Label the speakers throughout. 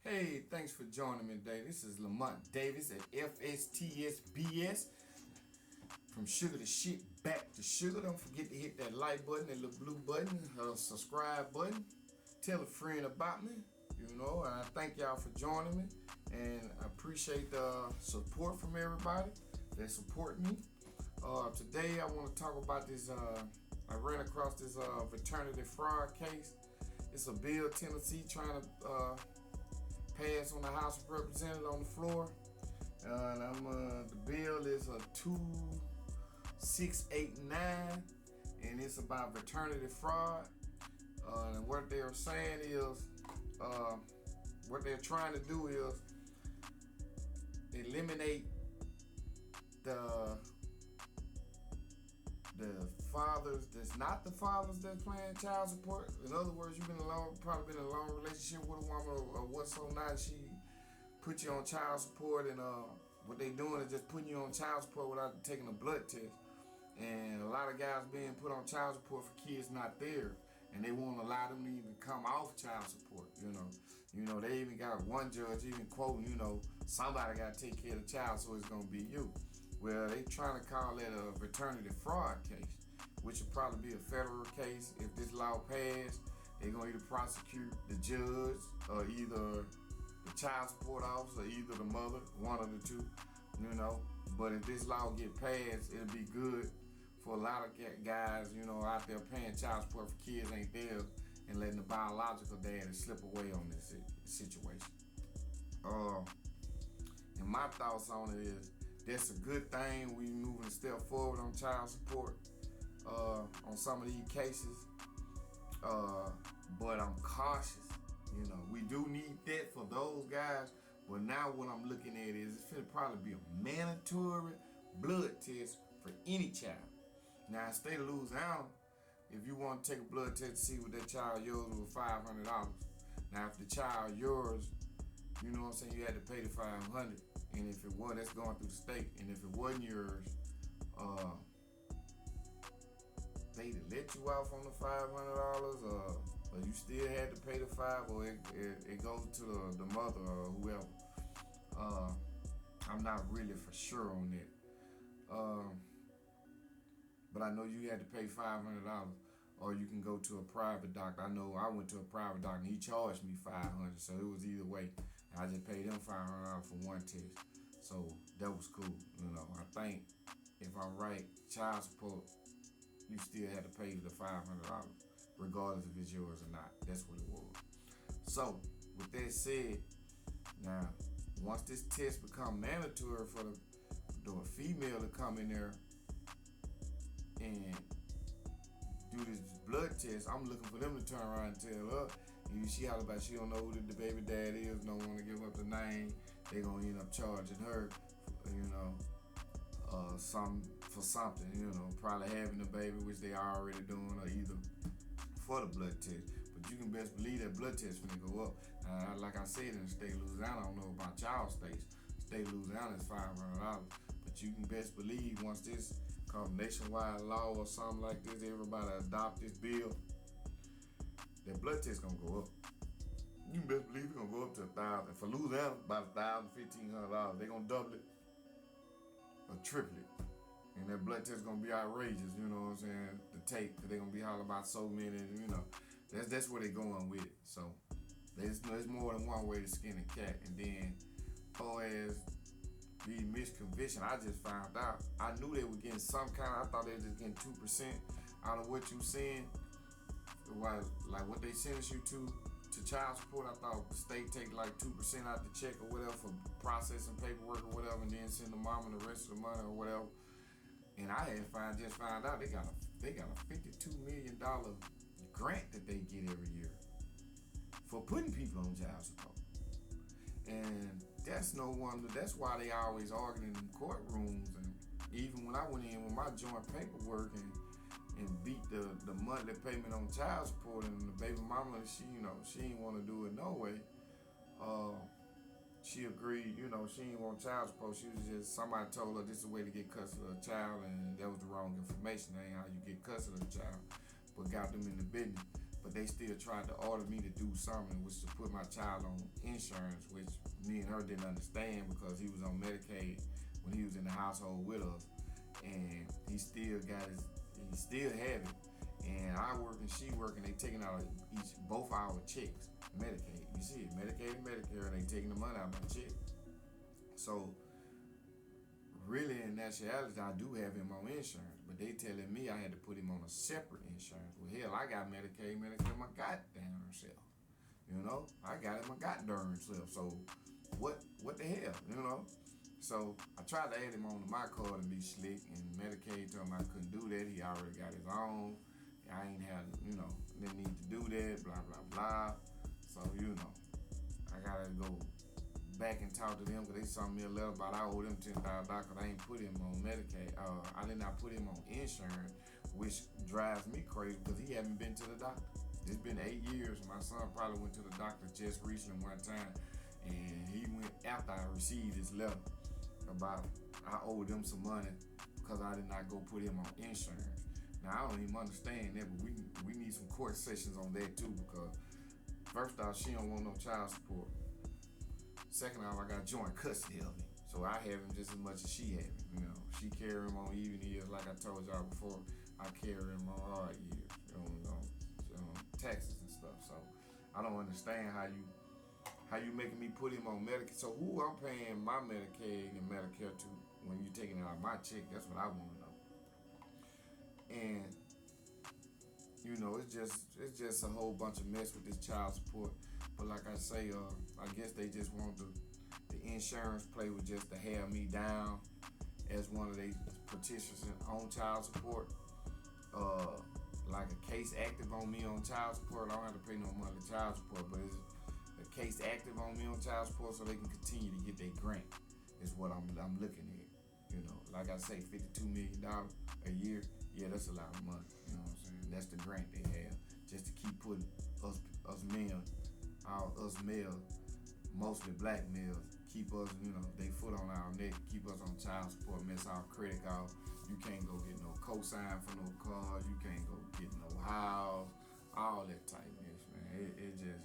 Speaker 1: Hey, thanks for joining me today. This is Lamont Davis at FSTSBS. From sugar to shit, back to sugar. Don't forget to hit that like button, that little blue button, subscribe button. Tell a friend about me, and I thank y'all for joining me. And I appreciate the support from everybody that support me. Today I want to talk about this. I ran across this paternity fraud case. It's a bill Tennessee trying to pass on the House of Representatives on the floor. The bill is a 2689, and it's about paternity fraud. And what they're saying is, what they're trying to do is eliminate the fathers that's not the fathers that's paying child support. In other words, you've probably been in a long relationship with a woman or what's so nice she put you on child support, and what they doing is just putting you on child support without taking a blood test. And a lot of guys being put on child support for kids not there, and they won't allow them to even come off child support. They even got one judge even quoting, somebody got to take care of the child, so it's gonna be you. Well, they trying to call that a paternity fraud case, which would probably be a federal case. If this law passed, they're gonna either prosecute the judge or either the child support officer, or either the mother, one of the two. But if this law get passed, it'll be good for a lot of guys, out there paying child support for kids ain't there and letting the biological daddy slip away on this situation. And my thoughts on it is, that's a good thing. We moving a step forward on child support on some of these cases, but I'm cautious. We do need that for those guys, but now what I'm looking at is it's gonna probably be a mandatory blood test for any child. Now, in the state of Louisiana, if you want to take a blood test to see what that child yours was $500. Now, if the child yours, you had to pay the $500. And if it was, that's going through the state. And if it wasn't yours, they let you off on the $500, or you still had to pay the $5, or it goes to the mother or whoever. I'm not really for sure on that. But I know you had to pay $500, or you can go to a private doctor. I know I went to a private doctor and he charged me $500, so it was either way. I just paid them $500 for one test, so that was cool. I think if I'm right, child support, you still had to pay the $500, regardless if it's yours or not. That's what it was. So with that said, now once this test become mandatory for the female to come in there and do this blood test, I'm looking for them to turn around and tell her. She holler about she don't know who the baby dad is, don't want to give up the name. They gonna end up charging her, for something, probably having the baby, which they are already doing, or either for the blood test. But you can best believe that blood test when they go up. Like I said, in the state of Louisiana, I don't know about y'all states. State of Louisiana is $500, but you can best believe once this come nationwide law or something like this, everybody adopt this bill, that blood test gonna go up. You can best believe it's gonna go up to $1,000. For Louisiana, about $1,000, $1,500. They gonna double it or triple it. And that blood test gonna be outrageous, to take, because they gonna be hollering about so many, That's where they going with it. So there's more than one way to skin a cat. And then, as far as the misconviction, I just found out. I knew they were getting some kind of, I thought they were just getting 2% out of what you seeing. Like what they sentence you to child support, I thought the state take like 2% out the check or whatever for processing paperwork or whatever, and then send the mom and the rest of the money or whatever. And I had just found out they got a $52 million grant that they get every year for putting people on child support. And that's no wonder. That's why they always arguing in courtrooms. And even when I went in with my joint paperwork and beat the monthly payment on child support, and the baby mama, she didn't want to do it no way. She agreed, she didn't want child support. She was just, somebody told her this is a way to get custody of a child, and that was the wrong information. That ain't how you get custody of a child, but got them in the business. but they still tried to order me to do something, which to put my child on insurance, which me and her didn't understand because he was on Medicaid when he was in the household with us, and he still have it, and I work and she work, and they taking out both our checks, Medicaid. You see it, Medicaid and Medicare, and they taking the money out of my check. So really, in actuality, I do have him on insurance, but they telling me I had to put him on a separate insurance. Well, hell, I got Medicaid, Medicare my goddamn self. You know, I got it my goddamn self. So what the hell, you know? So I tried to add him on to my card and be slick, and Medicaid told me I couldn't do that. He already got his own. I ain't had, didn't need to do that, blah, blah, blah. So, I gotta go back and talk to them because they sent me a letter about I owe them $10,000 because I ain't put him on Medicaid. I did not put him on insurance, which drives me crazy because he haven't been to the doctor. It's been 8 years. My son probably went to the doctor just recently one time, and he went after I received his letter about I owed them some money because I did not go put him on insurance. Now, I don't even understand that, but we need some court sessions on that too, because first off, she don't want no child support. Second off, I got joint custody of him, so I have him just as much as she have him. She carry him on even years, like I told y'all before. I carry him on hard years, taxes and stuff. So I don't understand how you making me put him on Medicaid. So who I'm paying my Medicaid and Medicare to when you taking it out of my check? That's what I want to know. And it's just a whole bunch of mess with this child support. But like I say, I guess they just want the insurance play with just to have me down as one of their petitions on child support. Like a case active on me on child support. I don't have to pay no money to child support, but it's a case active on me on child support so they can continue to get their grant. Is what I'm looking at. Like I say, $52 million a year. Yeah, that's a lot of money. You know what I'm saying? That's the grant they have just to keep putting us men, us males, mostly black males, keep us, they foot on our neck, keep us on child support, mess our credit off. You can't go get no cosign for no car. You can't go get no house. All that type of mess, man.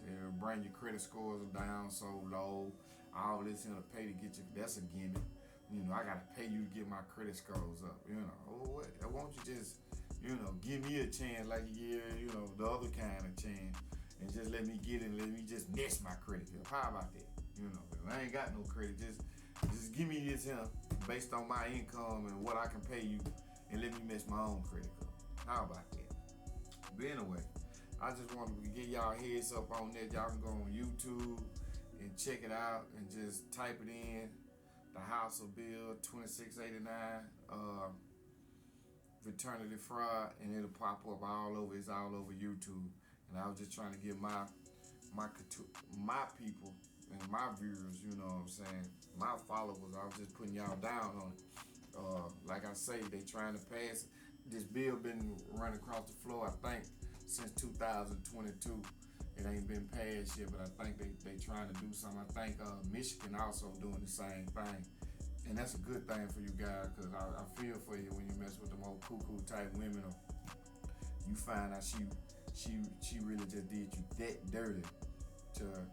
Speaker 1: It'll bring your credit scores down so low. All this in a pay to get you, that's a gimmick. I gotta pay you to get my credit scores up. Why don't you just, give me a chance like you give, the other kind of chance, and just let me get it and let me just mess my credit up. How about that? If I ain't got no credit, just give me this here based on my income and what I can pay you, and let me mess my own credit up. How about that? But anyway, I just wanted to get y'all heads up on that. Y'all can go on YouTube and check it out and just type it in. The House of Bill 2689, Paternity Fraud, and it'll pop up all over. It's all over YouTube. And I was just trying to get my people and my viewers, my followers. I was just putting y'all down on it. Like I say, they trying to pass this bill. Been running across the floor, I think, since 2022. It ain't been passed yet, but I think they trying to do something. I think Michigan also doing the same thing. And that's a good thing for you guys, because I feel for you when you mess with them old cuckoo type women, or you find out she really just did you that dirty to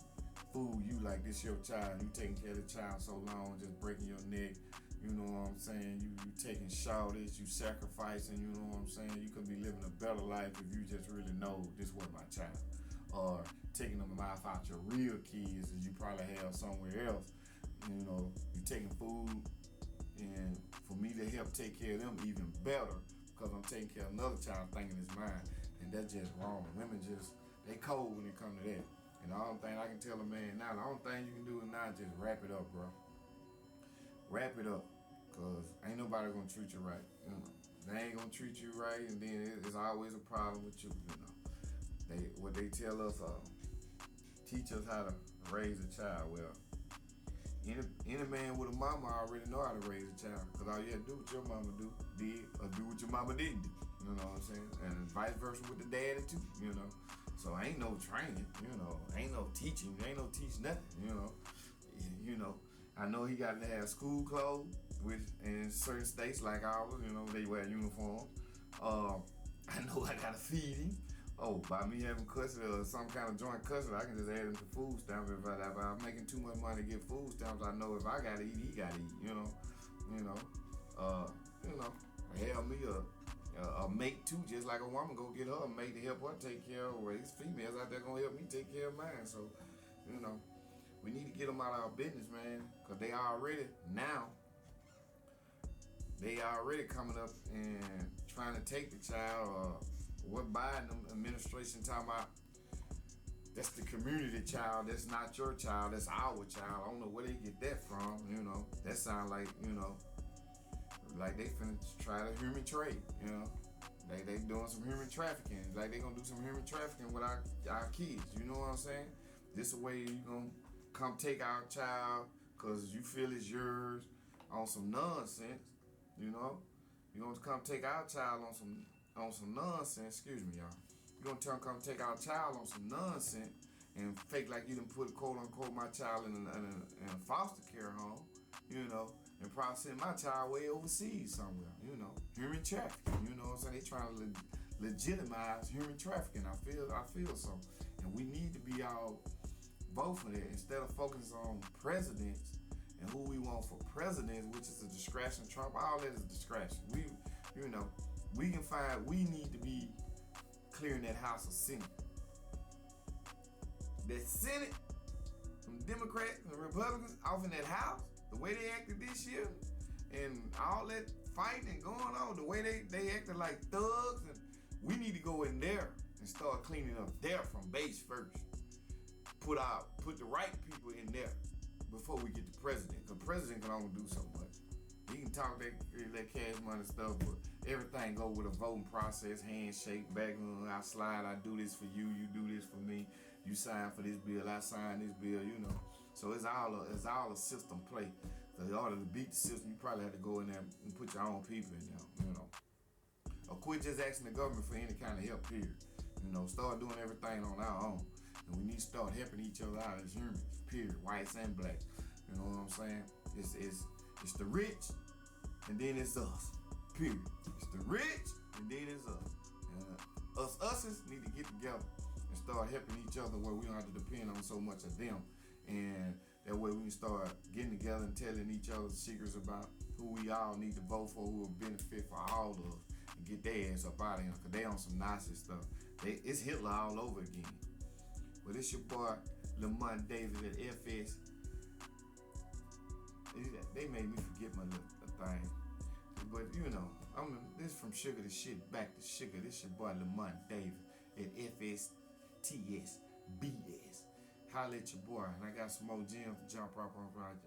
Speaker 1: fool you like this your child. You taking care of the child so long, just breaking your neck. You know what I'm saying? You taking shortage, you sacrificing, you know what I'm saying? You could be living a better life if you just really know this was my child. Or taking them mouth out your real kids that you probably have somewhere else. You taking food, and for me to help take care of them even better, because I'm taking care of another child thinking it's mine, and that's just wrong. Women they cold when it comes to that. And the only thing I can tell a man now, the only thing you can do is now just wrap it up, bro. Wrap it up, because ain't nobody gonna treat you right. They ain't gonna treat you right, and then it's always a problem with you. What they tell us, teach us how to raise a child. Well, any man with a mama already know how to raise a child, because all you have to do what your mama did, or do what your mama didn't do. You know what I'm saying? And vice versa with the daddy too. So ain't no training. Ain't no teaching. Ain't no teach nothing. I know he got to have school clothes, which in certain states like ours, they wear uniforms. I know I gotta feed him. Oh, by me having custody or some kind of joint custody, I can just add them to food stamps. If I'm making too much money to get food stamps, I know if I gotta eat, he gotta eat. You know, uh, help me a mate too, just like a woman go get her a mate to help her take care of her. Well, these females out there gonna help me take care of mine. So, you know, we need to get them out of our business, man, because they already coming up and trying to take the child. What Biden administration talking about? That's the community child. That's not your child. That's our child. I don't know where they get that from. That sound like like they finna try the human trade. They doing some human trafficking. Like they gonna do some human trafficking with our kids. You know what I'm saying? This a way you gonna come take our child because you feel it's yours on some nonsense. You gonna come take our child on some nonsense. Excuse me, y'all. You gonna come take our child on some nonsense and fake like you done put quote unquote my child in a foster care home. And probably send my child way overseas somewhere. Human trafficking. You know what I'm saying? They trying to legitimize human trafficking. I feel so, and we need to be all vote for that instead of focusing on presidents and who we want for presidents, which is a distraction. Trump, all that is a distraction. We need to be clearing that House of Senate. That Senate, from Democrats and Republicans off in that House, the way they acted this year, and all that fighting and going on, the way they acted like thugs, and we need to go in there and start cleaning up there from base first. Put the right people in there before we get the president. Because the president can only do so much. He can talk that cash money stuff, but everything go with a voting process, handshake, back, I slide, I do this for you, you do this for me, you sign for this bill, I sign this bill, So it's all a system play. So in order to beat the system, you probably have to go in there and put your own people in there, Or quit just asking the government for any kind of help, period. Start doing everything on our own. And we need to start helping each other out as humans, period, whites and blacks. You know what I'm saying? It's the rich, and then it's us, period. It's the rich, and then it's us. And us's need to get together and start helping each other where we don't have to depend on so much of them. And that way we can start getting together and telling each other secrets about who we all need to vote for, who will benefit for all of us, and get their ass up out of here, because they on some Nazi stuff. It's Hitler all over again. But it's your boy, Lamont Davis at FS. They made me forget my little thing. But this from sugar to shit, back to sugar. This your boy, Lamont Davis at FSTS BS. Holla at your boy. And I got some more gems to jump up on project.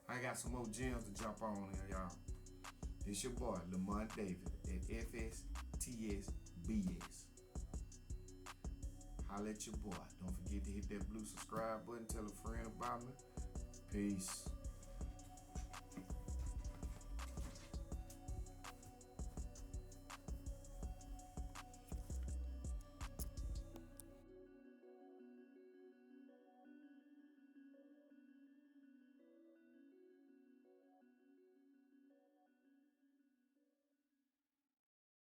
Speaker 1: I got some more gems to jump on here, y'all. It's your boy, Lamont Davis at FSTS BS. Holla at your boy. Don't forget to hit that blue subscribe button. Tell a friend about me. Peace.